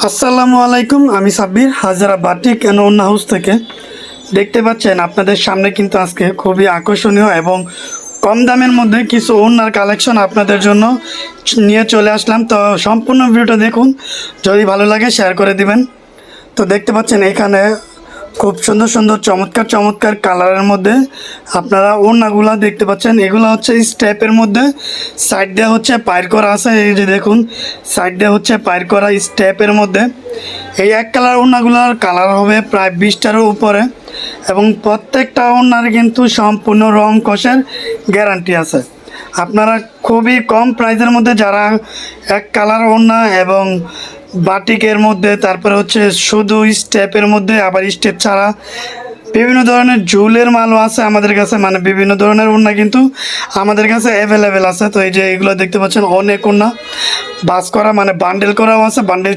আসসালামু আলাইকুম, আমি সাব্বির হাজারা বাটিক অ্যান্ড ওন্না হাউস থেকে। দেখতে পাচ্ছেন আপনাদের সামনে কিন্তু আজকে খুবই আকর্ষণীয় এবং কম দামের মধ্যে কিছু ওন্নার কালেকশন আপনাদের জন্য নিয়ে চলে আসলাম। তো সম্পূর্ণ ভিডিওটা দেখুন, যদি ভালো লাগে শেয়ার করে দিবেন। তো দেখতে পাচ্ছেন এখানে খুব সুন্দর সুন্দর চমৎকার চমৎকার কালারের মধ্যে আপনারা ওড়নাগুলা দেখতে পাচ্ছেন। এগুলো হচ্ছে স্টেপের মধ্যে সাইড দিয়ে হচ্ছে পায়ের করা আছে। এই যে দেখুন, সাইড দিয়ে হচ্ছে পায়ের করা স্টেপের মধ্যে। এই এক কালার ওড়নাগুলোর কালার হবে প্রায় 20টারও উপরে এবং প্রত্যেকটা ওড়নার কিন্তু সম্পূর্ণ রং কষের গ্যারান্টি আছে। আপনারা খুবই কম প্রাইসের মধ্যে যারা এক কালার ওড়না এবং বাটিকের মধ্যে, তারপরে হচ্ছে শুধু স্টেপের মধ্যে, আবার স্টেপ ছাড়া বিভিন্ন ধরনের জুলের মালও আছে আমাদের কাছে, মানে বিভিন্ন ধরনের ওড়না কিন্তু আমাদের কাছে অ্যাভেলেবেল আছে। তো এই যে এগুলো দেখতে পাচ্ছেন, অনেক ওড়না বাস করা মানে বান্ডেল করাও আছে, বান্ডেল